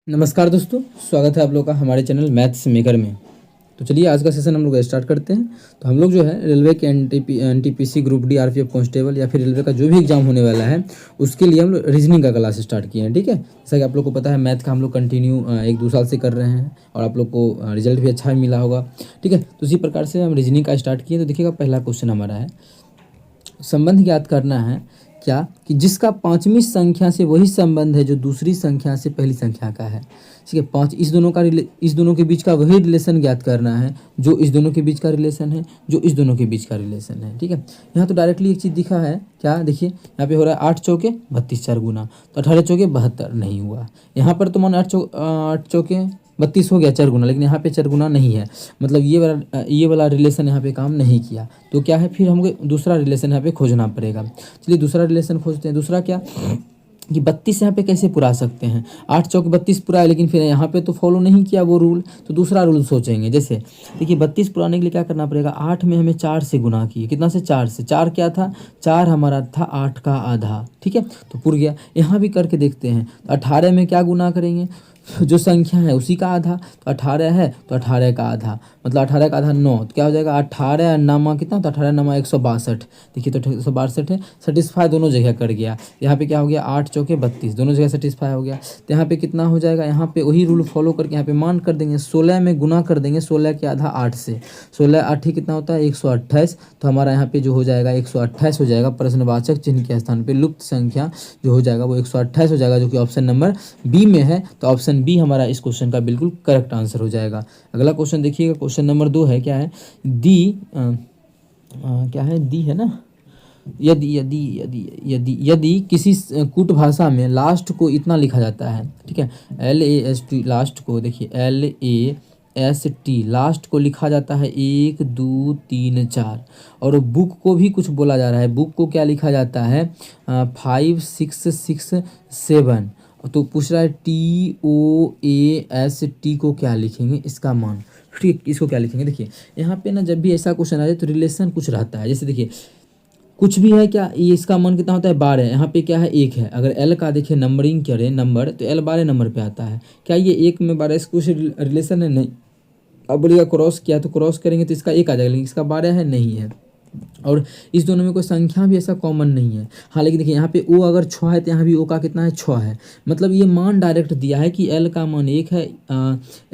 नमस्कार दोस्तों, स्वागत है आप लोग का हमारे चैनल मैथ्स मेकर में। तो चलिए आज का सेशन हम लोग स्टार्ट करते हैं। तो हम लोग जो है रेलवे के NTPC group D RPF constable या फिर रेलवे का जो भी एग्जाम होने वाला है उसके लिए हम लोग रीजनिंग का क्लास स्टार्ट किए हैं। ठीक है, जैसा कि आप लोग को पता है मैथ का हम लोग कंटिन्यू 1-2 साल से कर रहे हैं और आप लोग को रिजल्ट भी अच्छा मिला होगा। ठीक है, तो इसी प्रकार से हम रीजनिंग का स्टार्ट किए। तो देखिएगा पहला क्वेश्चन हमारा है, संबंध ज्ञात करना है क्या कि जिसका पांचवी संख्या से वही संबंध है जो दूसरी संख्या से पहली संख्या का है। ठीक है, पांच इस दोनों के बीच का वही रिलेशन ज्ञात करना है जो इस दोनों के बीच का रिलेशन है, जो इस दोनों के बीच का रिलेशन है। ठीक है, यहाँ तो डायरेक्टली एक चीज़ दिखा है, क्या देखिए यहाँ पे हो रहा है 8 चौके 32 4 गुना, तो 18 चौके 72 नहीं हुआ। यहाँ पर तो मान 8 चौके 32 हो गया 4 गुना, लेकिन यहाँ पे 4 गुना नहीं है, मतलब ये वाला रिलेशन यहाँ पे काम नहीं किया। तो क्या है, फिर हमको दूसरा रिलेशन यहाँ पे खोजना पड़ेगा। चलिए दूसरा रिलेशन खोजते हैं। दूसरा क्या कि 32 यहाँ पे कैसे पुरा सकते हैं, 8 चौके 32 पुरा है, लेकिन फिर यहाँ पे तो फॉलो नहीं किया वो रूल, तो दूसरा रूल सोचेंगे। जैसे देखिए 32 पुराने के लिए क्या करना पड़ेगा, 8 में हमें 4 से गुना किए, कितना से 4 से, 4 क्या था, 4 हमारा था 8 का आधा। ठीक है, तो पुर गया। यहाँ भी करके देखते हैं, तो 18 में क्या गुना करेंगे, जो संख्या है उसी का आधा, तो 18 है तो 18 का आधा, मतलब 18 का आधा 9, तो क्या हो जाएगा 18 नामा कितना, तो 18 नामा 162। देखिए तो 162 है, सेटिस्फाई दोनों जगह कर गया। यहाँ पे क्या हो गया, 8 चौके 32 दोनों जगह सेटिस्फाई हो गया। तो यहाँ पे कितना हो जाएगा, यहाँ पे वही रूल फॉलो करके यहाँ पे मान कर देंगे, 16 में गुना कर देंगे, 16 के आधा 8 से, 16 8 ही कितना होता है 128। तो हमारा यहाँ पे जो हो जाएगा 128 हो जाएगा, प्रश्नवाचक चिन्ह के स्थान पे लुप्त संख्या जो हो जाएगा वो 128 हो जाएगा, जो कि ऑप्शन नंबर बी में है। तो ऑप्शन बी हमारा इस क्वेश्चन का बिल्कुल करेक्ट आंसर हो जाएगा। अगला क्वेश्चन देखिएगा, क्वेश्चन नंबर 2 है, क्या है, क्या है, दी है ना, यदि यदि यदि यदि यदि किसी कूट भाषा में लास्ट को इतना लिखा जाता है। ठीक है, LAST लास्ट को, देखिए LAST लास्ट को लिखा जाता है 1 2 3 4, और बुक को भी कुछ बोला जा रहा है, बुक को क्या लिखा जाता है 5 6 6 7। तो पूछ रहा है TOAST को क्या लिखेंगे, इसका मान। ठीक, इसको क्या लिखेंगे। देखिए यहाँ पे ना जब भी ऐसा क्वेश्चन आ जाए तो रिलेशन कुछ रहता है। जैसे देखिए कुछ भी है क्या, ये इसका मान कितना होता है 12, यहाँ पे क्या है 1 है। अगर L का देखिए नंबरिंग करें नंबर, तो L 12 नंबर पे आता है। क्या ये 1 में 12 इसका कुछ रिलेशन है, नहीं। अब बोलिएगा क्रॉस किया, तो क्रॉस करेंगे तो इसका 1 आ जाएगा, लेकिन इसका 12 है, नहीं है। और इस दोनों में कोई संख्या भी ऐसा कॉमन नहीं है। हाँ, लेकिन देखिए यहाँ पे O अगर 6 है तो यहाँ भी O का कितना है 6 है, मतलब ये मान डायरेक्ट दिया है कि L का मान 1 है,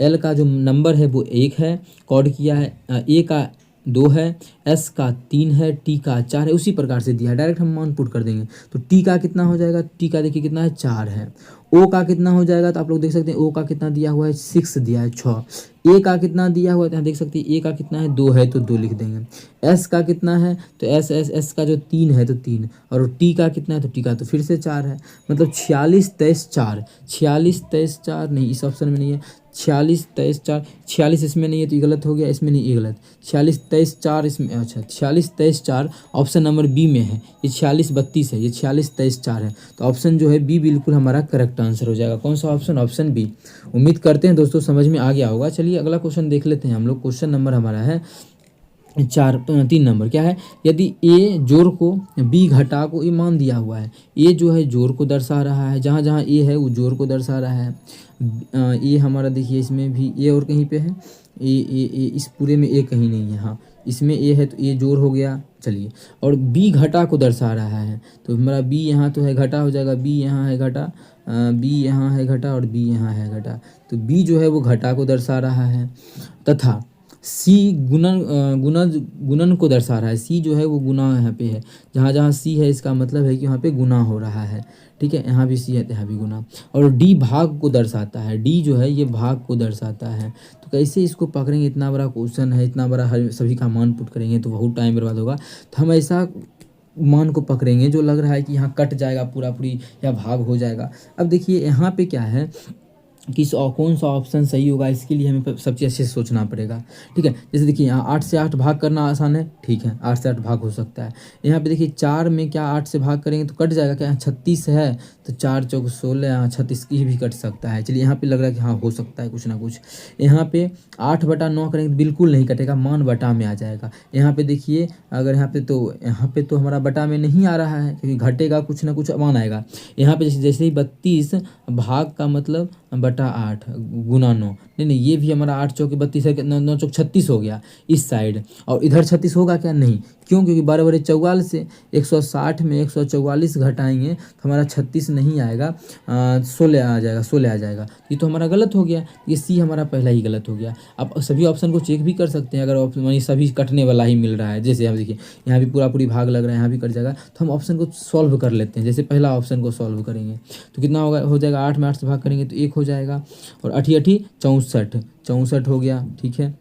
L का जो नंबर है वो 1 है, कॉर्ड किया है, A का 2 है, S का 3 है, T का 4 है, उसी प्रकार से दिया है, डायरेक्ट हम मान पुट कर देंगे। तो T का कितना हो जाएगा, T का देखिए कितना है 4 है। O का कितना हो जाएगा, तो आप लोग देख सकते हैं O का कितना दिया हुआ है 6 दिया है 6। A का कितना दिया हुआ है, यहाँ देख सकते हैं A का कितना है 2 है, तो 2 लिख देंगे। S का कितना है, तो S का जो 3 है तो 3, और T का कितना है, तो T का तो फिर से 4 है, मतलब 46 23 4, 46 23 4 नहीं, इस ऑप्शन में नहीं है। 46 23 4, 46 इसमें नहीं है तो ये गलत हो गया, इसमें नहीं, ये गलत। 46 23 4 इसमें, अच्छा 46 23 4 ऑप्शन नंबर बी में है। ये 46 32 है, ये 46 23 4 है, तो ऑप्शन जो है बी बिल्कुल हमारा करेक्ट आंसर हो जाएगा। कौन सा ऑप्शन, ऑप्शन बी। उम्मीद करते हैं दोस्तों समझ में आ गया होगा। चलिए अगला क्वेश्चन देख लेते हैं हम लोग। क्वेश्चन नंबर हमारा है 3 नंबर, क्या है, यदि A जोड़ को B घटा को, ये मान दिया हुआ है, A जो है जोड़ को दर्शा रहा है, जहाँ जहाँ A है वो जोड़ को दर्शा रहा है। A हमारा देखिए इसमें भी A और कहीं पे है, A इस पूरे में A कहीं नहीं है, हाँ इसमें A है तो A जोड़ हो गया। चलिए, और B घटा को दर्शा रहा है, तो हमारा B यहाँ तो है घटा हो जाएगा, B यहाँ है घटा, B यहाँ है घटा, और B यहाँ है घटा, तो B जो है वो घटा को दर्शा रहा है। तथा C गुणन को दर्शा रहा है, C जो है वो गुना यहाँ पे है, जहाँ जहाँ C है इसका मतलब है कि यहाँ पे गुना हो रहा है। ठीक है, यहाँ भी C है तो यहाँ भी गुना। और D भाग को दर्शाता है, D जो है ये भाग को दर्शाता है। तो कैसे इसको पकड़ेंगे, इतना बड़ा क्वेश्चन है, इतना बड़ा हर सभी का मान पुट करेंगे तो बहुत टाइम बर्बाद होगा। तो हम ऐसा मान को पकड़ेंगे जो लग रहा है कि यहाँ कट जाएगा पूरा पूरी या भाग हो जाएगा। अब देखिए यहाँ पे क्या है, कौन सा ऑप्शन सही होगा, इसके लिए हमें सब चीज़ अच्छे से सोचना पड़ेगा। ठीक है, जैसे देखिए यहाँ 8 से 8 भाग करना आसान है, ठीक है 8 से 8 भाग हो सकता है। यहाँ पे देखिए 4 में क्या 8 से भाग करेंगे तो कट जाएगा, क्या 36 है तो 4 चौक 16, यहाँ 36 की भी कट सकता है। चलिए यहाँ पे लग रहा है कि हाँ हो सकता है कुछ ना कुछ। यहाँ पे 8/9 करेंगे तो बिल्कुल नहीं कटेगा, मान बटा में आ जाएगा। यहाँ पे देखिए अगर यहाँ पे तो हमारा बटा में नहीं आ रहा है, क्योंकि घटेगा कुछ ना कुछ मान आएगा। यहाँ पे जैसे ही 32 भाग का मतलब बटा 8 गुना 9, नहीं नहीं ये भी हमारा 8 चौके 32 है, 9 चौक 36 हो गया इस साइड, और इधर 36 होगा क्या? नहीं, क्यों? क्योंकि 12 बड़े 44 से 160 में 144 घटाएंगे तो हमारा 36 नहीं आएगा, 16 आ जाएगा, 16 आ जाएगा। ये तो हमारा गलत हो गया, ये सी हमारा पहला ही गलत हो गया। आप सभी ऑप्शन को चेक भी कर सकते हैं, अगर मानी सभी कटने वाला ही मिल रहा है, जैसे हम देखिए यहाँ भी पूरा पूरी भाग लग रहा है, यहाँ भी कट जाएगा, तो हम ऑप्शन को सॉल्व कर लेते हैं। जैसे पहला ऑप्शन को सॉल्व करेंगे तो कितना होगा, हो जाएगा 8 में 8 से भाग करेंगे तो 1 हो जाएगा, और 8 8 64, 64 हो गया, ठीक है।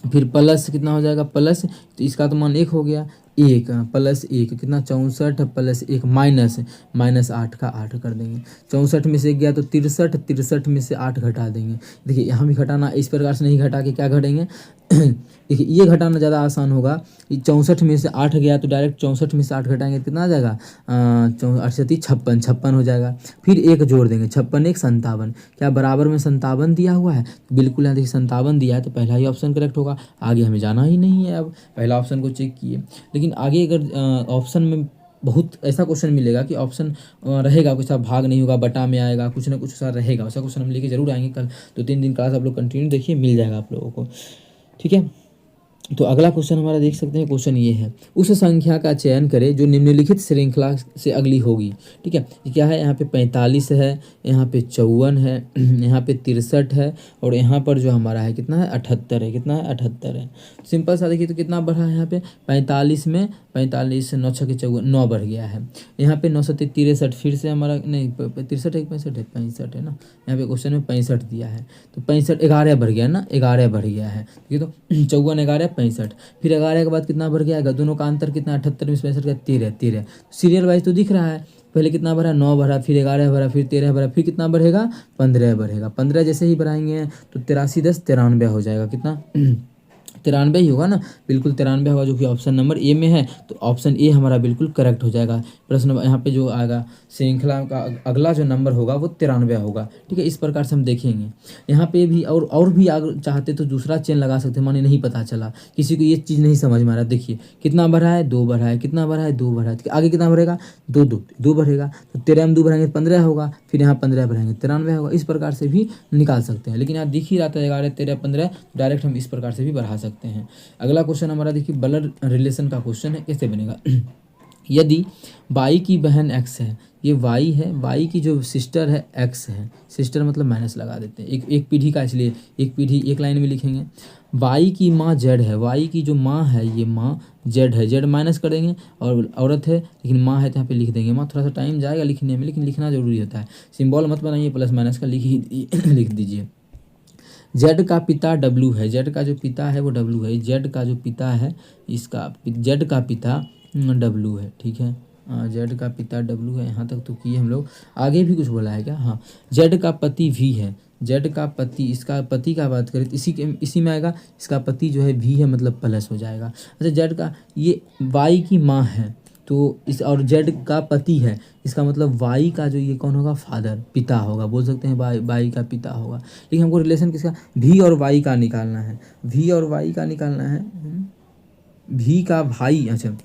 फिर प्लस कितना हो जाएगा, प्लस, तो इसका तो मान 1 हो गया, 1 प्लस 1 कितना, 64 प्लस 1 माइनस 8 का 8 कर देंगे। 64 में से 1 गया तो 63, 63 में से 8 घटा देंगे। देखिए यहाँ भी घटाना इस प्रकार से नहीं घटा के क्या घटेंगे देखिए ये घटाना ज़्यादा आसान होगा। 64 में से 8 गया तो डायरेक्ट 64 में से 8 घटाएंगे कितना आ जाएगा, 56, 56 हो जाएगा। फिर 1 जोड़ देंगे, 56 1 57, क्या बराबर में 57 दिया हुआ है? बिल्कुल, यहाँ देखिए 57 दिया है तो पहला ही ऑप्शन करेक्ट होगा, आगे हमें जाना ही नहीं है। अब पहला ऑप्शन को चेक किए, लेकिन आगे अगर ऑप्शन में बहुत ऐसा क्वेश्चन मिलेगा कि ऑप्शन रहेगा, कुछ सा भाग नहीं होगा, बटा में आएगा, कुछ ना कुछ सा रहेगा, वैसा क्वेश्चन हम लेके जरूर आएंगे। कल 2-3 दिन क्लास आप लोग कंटिन्यू देखिए, मिल जाएगा आप लोगों को, ठीक है। तो अगला क्वेश्चन हमारा देख सकते हैं, क्वेश्चन ये है, उस संख्या का चयन करें जो निम्नलिखित श्रृंखला से अगली होगी, ठीक है। ये क्या है, यहाँ पे 45 है, यहाँ पे 54 है, यहाँ पे 63 है, और यहाँ पर जो हमारा है कितना है, 78 है, कितना है, 78 है। सिंपल सा देखिए तो कितना बढ़ा है, यहाँ पे 45 में 45 9 6 54 9 बढ़ गया है, यहाँ पे 9 7 63 फिर से हमारा नहीं 63 है, 65 है ना, यहाँ पे क्वेश्चन में 65 दिया है, तो 65 11 बढ़ गया ना, 11 बढ़ गया है, ठीक है। तो 54 11 65, फिर 11 के बाद कितना बढ़ गया, दोनों का अंतर कितना, 78 में 65 का 13, सीरियल वाइज तो दिख रहा है, पहले कितना बढ़ा, 9 बढ़ा, फिर 11 बढ़ा, फिर 13 बढ़ा, फिर कितना बढ़ेगा, 15 बढ़ेगा। 15 जैसे ही बढ़ाएंगे तो 83 10 93 हो जाएगा, कितना 93 ही होगा ना, बिल्कुल 93 होगा, जो कि ऑप्शन नंबर ए में है। तो ऑप्शन ए हमारा बिल्कुल करेक्ट हो जाएगा। प्रश्न यहाँ पे जो आएगा श्रृंखला का अगला जो नंबर होगा वो 93 होगा, ठीक है। इस प्रकार से हम देखेंगे। यहाँ पे भी और भी अगर चाहते तो दूसरा चेन लगा सकते, माने नहीं पता चला, किसी को ये चीज़ नहीं समझ में आ रहा, देखिए कितना बढ़ा है, 2 बढ़ा है, कितना बढ़ा है, 2 बढ़ा है, आगे कितना बढ़ेगा, 2 बढ़ेगा, तो 13 में 2 बढ़ाएंगे 15 होगा, फिर यहाँ 15 बढ़ाएंगे 93 होगा। इस प्रकार से भी निकाल सकते हैं, लेकिन यहाँ दिख ही रहा था 11 13 15, डायरेक्ट हम इस प्रकार से भी बढ़ा सकते हैं। अगला क्वेश्चन हमारा देखिए ब्लड रिलेशन का क्वेश्चन है, कैसे बनेगा यदि y की बहन x है, ये y है, y की जो सिस्टर है x है, सिस्टर मतलब माइनस लगा देते हैं, एक पीढ़ी का, इसलिए एक पीढ़ी एक लाइन में लिखेंगे। y की माँ z है, y की जो माँ है ये माँ z है, z माइनस कर देंगे, और औरत है लेकिन माँ है तो यहाँ पे लिख देंगे माँ। थोड़ा सा टाइम जाएगा लिखने में, लेकिन लिखना जरूरी होता है, सिंबल मत बनाइए, प्लस माइनस का लिख दीजिए। जेड का पिता डब्लू है, जेड का जो पिता है वो डब्लू है, जेड का जो पिता है इसका जेड का पिता डब्लू है, ठीक है। जेड का पिता डब्लू है, यहाँ तक तो किए हम लोग। आगे भी कुछ बोला है क्या, हाँ, जेड का पति वी है, जेड का पति, इसका पति का बात करें तो इसी में आएगा, इसका पति जो है वी है, मतलब प्लस हो जाएगा। अच्छा, जेड का ये वाई की माँ है तो इस, और जेड का पति है, इसका मतलब वाई का जो ये कौन होगा, फादर, पिता होगा, बोल सकते हैं वाई का पिता होगा। लेकिन हमको रिलेशन किसका, भी और वाई का निकालना है, भी और वाई का निकालना है, भी का भाई, अच्छा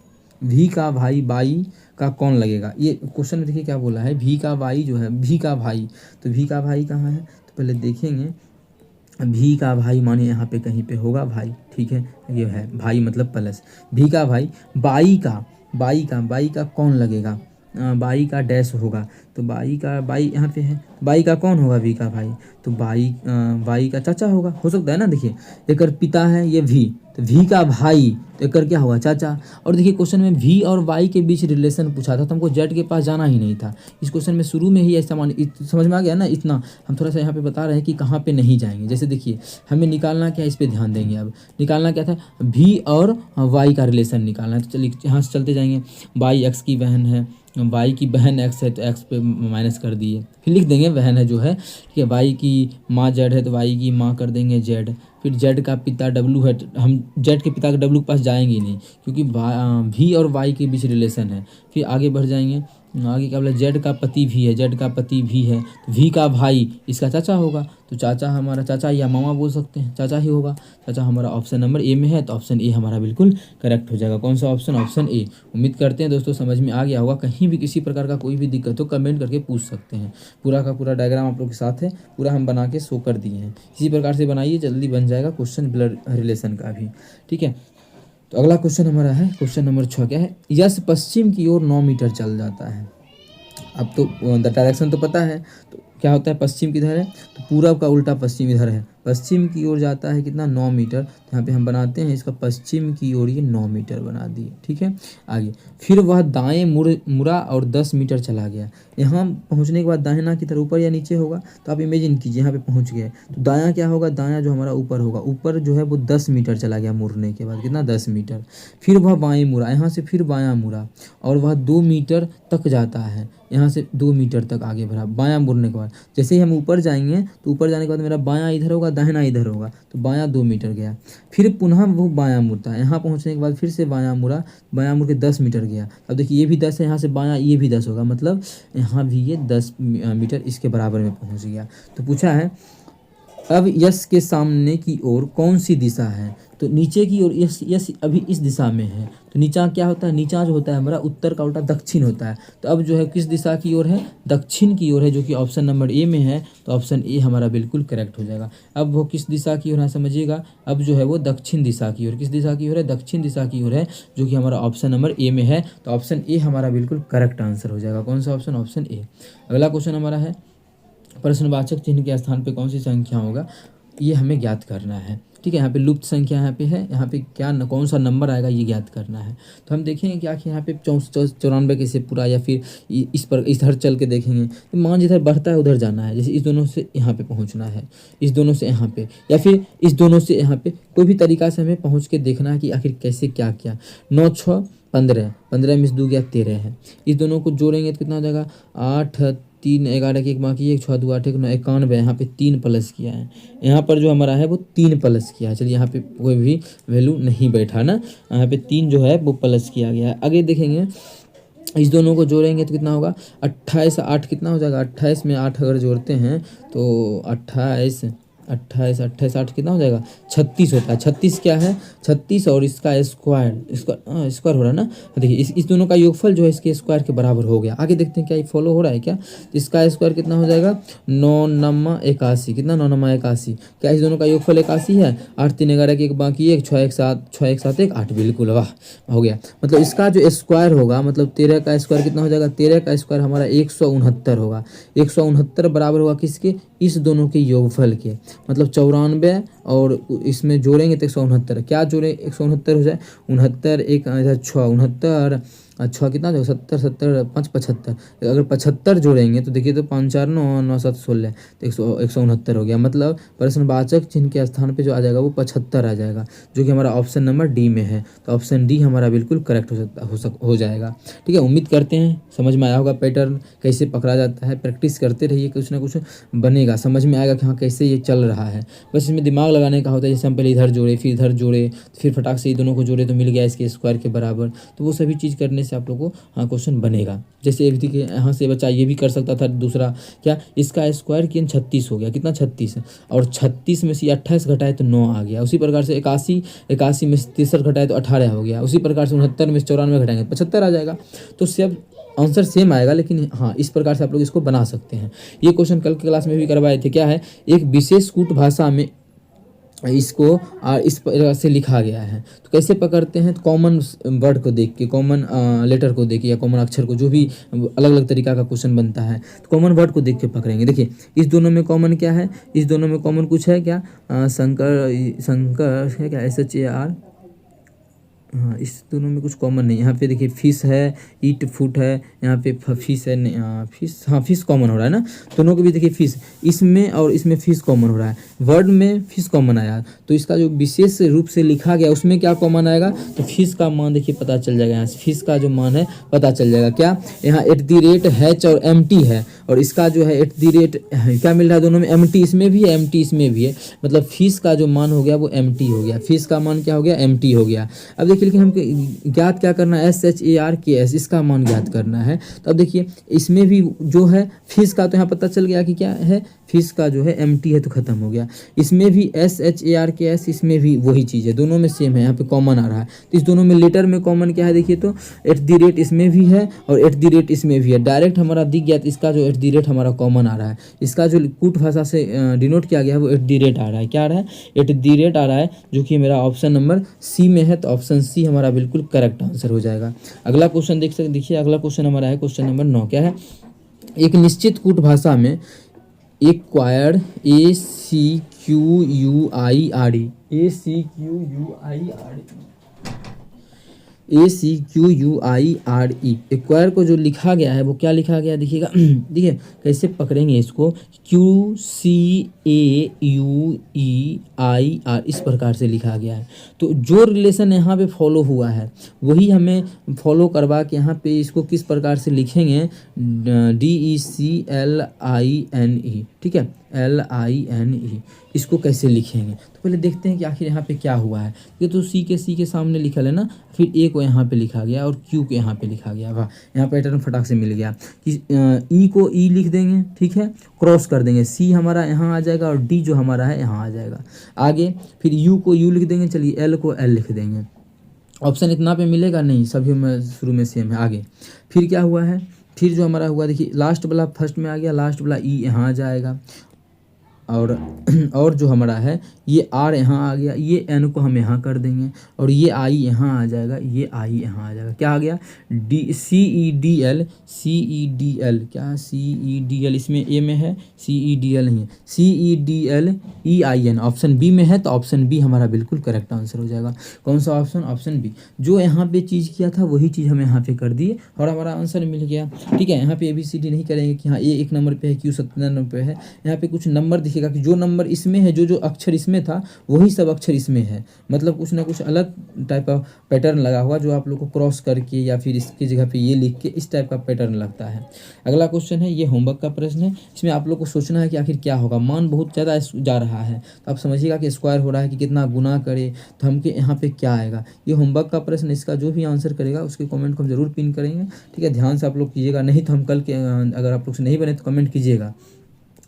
भी का भाई बाई का कौन लगेगा, ये क्वेश्चन में देखिए क्या बोला है, भी का भाई जो है, भी का भाई, तो भी का भाई कहाँ है, तो पहले देखेंगे। भी का भाई माने यहाँ पे कहीं पे होगा भाई, ठीक है, ये है भाई मतलब प्लस, भी का भाई, बाई का कौन लगेगा, बाई का डैश होगा, तो बाई का, बाई यहाँ पे है, बाई का कौन होगा, भी का भाई, तो बाई का चाचा होगा, हो सकता है ना। देखिए एक पिता है ये भी, तो भी का भाई, तो एक क्या होगा, चाचा। और देखिए क्वेश्चन में भी और वाई के बीच रिलेशन पूछा था, तो हमको जेड के पास जाना ही नहीं था। इस क्वेश्चन में शुरू में ही ऐसा समझ में आ गया ना, इतना हम थोड़ा सा यहाँ पे बता रहे हैं कि कहाँ पे नहीं जाएंगे। जैसे देखिए हमें निकालना क्या, इस पर ध्यान देंगे। अब निकालना क्या था, भी और वाई का रिलेशन निकालना है, तो चलिए यहाँ से चलते जाएंगे। वाई एक्स की बहन है, वाई की बहन एक्स है, तो एक्स पे माइनस कर दिए, फिर लिख देंगे बहन है जो है, ठीक है। वाई की माँ जेड है तो वाई की माँ कर देंगे जेड, फिर जेड का पिता डब्लू है, हम जेड के पिता के डब्लू के पास जाएंगे ही नहीं, क्योंकि भी और वाई के बीच रिलेशन है। फिर आगे बढ़ जाएंगे, आगे क्या बोला, जेड का पति भी है, जेड का पति भी है, तो वी का भाई इसका चाचा होगा, तो चाचा हमारा चाचा या मामा बोल सकते हैं, चाचा ही होगा। चाचा हमारा ऑप्शन नंबर ए में है, तो ऑप्शन ए हमारा बिल्कुल करेक्ट हो जाएगा। कौन सा ऑप्शन, ऑप्शन ए। उम्मीद करते हैं दोस्तों समझ में आ गया होगा। कहीं भी किसी प्रकार का कोई भी दिक्कत हो कमेंट करके पूछ सकते हैं। पूरा का पूरा डायग्राम आप लोग के साथ है, पूरा हम बना के शो कर दिए हैं। इसी प्रकार से बनाइए, जल्दी बन जाएगा क्वेश्चन ब्लड रिलेशन का भी, ठीक है। तो अगला क्वेश्चन हमारा है क्वेश्चन नंबर 6, क्या है, यश पश्चिम की ओर 9 मीटर चल जाता है। अब तो डायरेक्शन तो पता है, तो क्या होता है, पश्चिम किधर है, तो पूरब का उल्टा पश्चिम इधर है, पश्चिम की ओर जाता है कितना, 9 मीटर। तो यहाँ पे हम बनाते हैं इसका पश्चिम की ओर, ये 9 मीटर बना दिए, ठीक है। आगे फिर वह दाएं मुड़ा और 10 मीटर चला गया। यहाँ पहुँचने के बाद दाहिना की तरफ ऊपर या नीचे होगा, तो आप इमेजिन कीजिए यहाँ पे पहुँच गए, तो दायां क्या होगा, दायां जो हमारा ऊपर होगा, ऊपर जो है वो 10 मीटर चला गया मुड़ने के बाद, कितना, 10 मीटर। फिर वह बाएं मुड़ा, यहाँ से फिर बायां मुड़ा और वह 2 मीटर तक जाता है, यहाँ से 2 मीटर तक आगे बढ़ा बायां मुड़ने के बाद। जैसे ही हम ऊपर जाएंगे तो ऊपर जाने के बाद मेरा बायां इधर होगा, दाहिना इधर होगा, तो बायां 2 मीटर गया। फिर पुनः वो बायां मुड़ता है, यहाँ पहुँचने के बाद फिर से बायां मुड़ा, बायां मुड़ के 10 मीटर गया। अब देखिए ये भी 10 है, यहाँ से बायां ये भी 10 होगा, मतलब यहाँ भी ये 10 मीटर इसके बराबर में पहुँच गया। तो पूछा है अब यश के सामने की ओर कौन सी दिशा है, तो नीचे की ओर यश यश अभी इस दिशा में है, तो नीचा क्या होता है, नीचा जो होता है हमारा उत्तर का उल्टा दक्षिण होता है। तो अब जो है किस दिशा की ओर है, दक्षिण की ओर है, जो कि ऑप्शन नंबर ए में है, तो ऑप्शन ए हमारा बिल्कुल करेक्ट हो जाएगा। अब वो किस दिशा की ओर है समझिएगा, अब जो है वो दक्षिण दिशा की ओर, किस दिशा की ओर है, दक्षिण दिशा की ओर है, जो कि हमारा ऑप्शन नंबर ए में है, तो ऑप्शन ए हमारा बिल्कुल करेक्ट आंसर हो जाएगा। कौन सा ऑप्शन, ऑप्शन ए। अगला क्वेश्चन हमारा है प्रश्नवाचक चिन्ह के स्थान पे कौन सी संख्या होगा, ये हमें ज्ञात करना है, ठीक है। यहाँ पे लुप्त संख्या यहाँ पे है, यहाँ पे क्या कौन सा नंबर आएगा ये ज्ञात करना है। तो हम देखेंगे क्या कि यहाँ पे 94 कैसे पूरा, या फिर इस पर इधर चल के देखेंगे, तो मान जिधर बढ़ता है उधर जाना है, जैसे इस दोनों से यहाँ पे पहुँचना है, इस दोनों से यहाँ पे, या फिर इस दोनों से यहाँ पे, कोई भी तरीका से हमें पहुँच के देखना है कि आखिर कैसे क्या किया। 9 6 15, 15 में से 2 गया 13 है, इस दोनों को जोड़ेंगे तो कितना हो जाएगा, 8 3 11 की एक बाकी 1 6 2 8 1 9 91, यहाँ पे 3 प्लस किया है, यहाँ पर जो हमारा है वो 3 प्लस किया है। चलिए यहाँ पे कोई भी वैल्यू नहीं बैठा ना, यहाँ पे 3 जो है वो प्लस किया गया है। आगे देखेंगे इस दोनों को जोड़ेंगे तो कितना होगा, 28 8 कितना हो जाएगा, 28 में 8 अगर जोड़ते हैं तो 28 28 28 8 कितना हो जाएगा, 36 होता है। 36 क्या है, 36 और इसका स्क्वायर, स्क्वायर हो रहा है ना, देखिए इस दोनों का योगफल जो है इसके स्क्वायर के बराबर हो गया। आगे देखते हैं क्या ये फॉलो हो रहा है क्या, इसका स्क्वायर कितना हो जाएगा, 9 9 81, कितना 9 9 81, क्या इस दोनों का योगफल 81 है। 8 3 11 की एक बाकी 1 6 1 7 6 1 7 1 8, बिल्कुल वाह हो गया। मतलब इसका जो स्क्वायर होगा, मतलब 13 का स्क्वायर कितना हो जाएगा, 13 का स्क्वायर हमारा 169 होगा। 169 बराबर होगा किसके, इस दोनों के योगफल के, मतलब 94 और इसमें जोड़ेंगे तो 169, क्या जोड़े 169 हो जाए, 69 एक इधर 6 69 अच्छा कितना हो 70 70 5 75, अगर 75 जोड़ेंगे तो देखिए तो 5 4 9 9 7 16, तो 169 हो गया। मतलब प्रश्नवाचक चिन्ह के स्थान पे जो आ जाएगा वो 75 आ जाएगा, जो कि हमारा ऑप्शन नंबर डी में है। तो ऑप्शन डी हमारा बिल्कुल करेक्ट हो जाएगा, ठीक है। उम्मीद करते हैं समझ में आया होगा पैटर्न कैसे पकड़ा जाता है। प्रैक्टिस करते रहिए, कुछ ना कुछ बनेगा, समझ में आएगा कि हाँ कैसे ये चल रहा है। बस इसमें दिमाग लगाने का होता है, जैसे हम पहले इधर जोड़े फिर इधर जोड़े फिर फटाक से ये दोनों को जोड़े तो मिल गया इसके स्क्वायर के बराबर, तो वो सभी चीज़ करने से आप लोग को हाँ क्वेश्चन बनेगा। जैसे एक देखिए यहाँ से बच्चा ये भी कर सकता था, दूसरा क्या, इसका स्क्वायर किया 36 हो गया, कितना 36 है, और 36 में से 28 घटाए तो 9 आ गया। उसी प्रकार से 81 में से 63 घटाए तो 18 हो गया। उसी प्रकार से 69 में से 94 घटाएंगे 75 आ जाएगा। तो सब आंसर सेम आएगा, लेकिन हाँ इस प्रकार से आप लोग इसको बना सकते हैं। ये क्वेश्चन कल के क्लास में भी करवाए थे। क्या है, एक विशेष कूट भाषा में इसको इस प्रकार से लिखा गया है, तो कैसे पकड़ते हैं, तो कॉमन वर्ड को देख के, कॉमन लेटर को देख के या कॉमन अक्षर को, जो भी अलग अलग तरीका का क्वेश्चन बनता है तो कॉमन वर्ड को देख के पकड़ेंगे। देखिए इस दोनों में कॉमन क्या है, इस दोनों में कॉमन कुछ है क्या, शंकर है क्या, SHAR, हाँ इस दोनों में कुछ कॉमन नहीं। यहाँ पे देखिए फिश है, ईट फुट है, यहाँ पे फिश है, फिश, हाँ फिश कॉमन हो रहा है ना, दोनों को भी देखिए फिश, इसमें और इसमें फिश कॉमन हो रहा है। वर्ड में फिश कॉमन आया, तो इसका जो विशेष रूप से लिखा गया उसमें क्या कॉमन आएगा, तो फिश का मान देखिए पता चल जाएगा, यहाँ से फिश का जो मान है पता चल जाएगा। क्या यहाँ @ और MT है, और इसका जो है क्या मिल रहा है, दोनों में MT इसमें भी है MT इसमें भी है, मतलब फिश का जो मान हो गया वो MT हो गया, फिश का मान क्या हो गया MT हो गया। अब देखिए के लिए हमको ज्ञात क्या करना है, SHARKS इसका मान ज्ञात करना है। तो अब देखिए इसमें भी जो है फीस का तो यहाँ पता चल गया कि क्या है, फीस का जो है MT है तो ख़त्म हो गया। इसमें भी SHARKS, इसमें भी वही चीज़ है, दोनों में सेम है, यहाँ पे कॉमन आ रहा है। तो इस दोनों में लेटर में कॉमन क्या है देखिए, तो @ इसमें भी है और @ इसमें भी है। डायरेक्ट हमारा दिख गया, तो इसका जो @ हमारा कॉमन आ रहा है। इसका जो कूट भाषा से डिनोट किया गया है वो @ आ रहा है। क्या आ रहा है, @ आ रहा है, जो कि मेरा ऑप्शन नंबर सी में है। तो ऑप्शन सी हमारा बिल्कुल करेक्ट आंसर हो जाएगा। अगला क्वेश्चन देखिए, अगला क्वेश्चन हमारा है क्वेश्चन नंबर 9। क्या है, एक निश्चित कूट भाषा में एक्वायर्ड ACQUIRE एक्वायर को जो लिखा गया है वो क्या लिखा गया देखिएगा। देखिए कैसे पकड़ेंगे इसको, QCAUEIR इस प्रकार से लिखा गया है। तो जो रिलेशन यहाँ पे फॉलो हुआ है वही हमें फॉलो करवा के यहाँ पे इसको किस प्रकार से लिखेंगे, DECLINE, ठीक है, LINE, इसको कैसे लिखेंगे। तो पहले देखते हैं कि आखिर यहाँ पे क्या हुआ है। ये तो सी के सामने लिखा है ना, फिर ए को यहाँ पे लिखा गया और क्यू को यहाँ पे लिखा गया। वाह, यहाँ पैटर्न फटाक से मिल गया कि ई को ई लिख देंगे, ठीक है, क्रॉस कर देंगे, सी हमारा यहाँ आ जाएगा और डी जो हमारा है यहाँ आ जाएगा। आगे फिर यू को यू लिख देंगे, चलिए एल को एल लिख देंगे। ऑप्शन इतना पे मिलेगा नहीं, सभी में शुरू में सेम है। आगे फिर क्या हुआ है, फिर जो हमारा हुआ देखिए, लास्ट वाला फर्स्ट में आ गया, लास्ट वाला ई यहाँ आ जाएगा और जो हमारा है ये आर यहाँ आ गया, ये एन को हम यहाँ कर देंगे और ये आई यहाँ आ जाएगा, ये आई यहाँ आ जाएगा। क्या आ गया, CEDL, क्या CEDL, इसमें ए में है, CEDL नहीं है, CEDLEIN ऑप्शन बी में है। तो ऑप्शन बी हमारा बिल्कुल करेक्ट आंसर हो जाएगा। कौन सा ऑप्शन, ऑप्शन बी। जो यहाँ पे चीज़ किया था वही चीज़ हमें यहाँ पे कर दिए और हमारा आंसर मिल गया। ठीक है, यहाँ पे ABCD नहीं करेंगे कि हाँ ए 1 नंबर पे है, Q 17 नंबर पे है। यहाँ पे कुछ नंबर दिखेगा कि जो नंबर इसमें है, जो अक्षर इसमें था वही सब अक्षर इसमें है, मतलब कुछ ना कुछ अलग टाइप का पैटर्न लगा हुआ जो आप लोग को क्रॉस करके या फिर इसकी जगह पे ये लिख के इस टाइप का पैटर्न लगता है। अगला क्वेश्चन है, ये होमवर्क का प्रश्न है। इसमें आप लोग को सोचना है कि आखिर क्या होगा। मान बहुत ज़्यादा जा रहा है तो आप समझिएगा कि स्क्वायर हो रहा है कि कितना गुना करे, तो हमके यहाँ पे क्या आएगा। ये होमवर्क का प्रश्न, इसका जो भी आंसर करेगा उसके कमेंट को हम जरूर पिन करेंगे। ठीक है, ध्यान से आप लोग कीजिएगा, नहीं तो हम कल के अगर आप लोग से नहीं बने तो कमेंट कीजिएगा,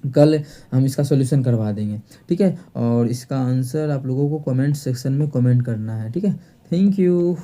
कल हम इसका सॉल्यूशन करवा देंगे। ठीक है, और इसका आंसर आप लोगों को कमेंट सेक्शन में कमेंट करना है। ठीक है, थैंक यू।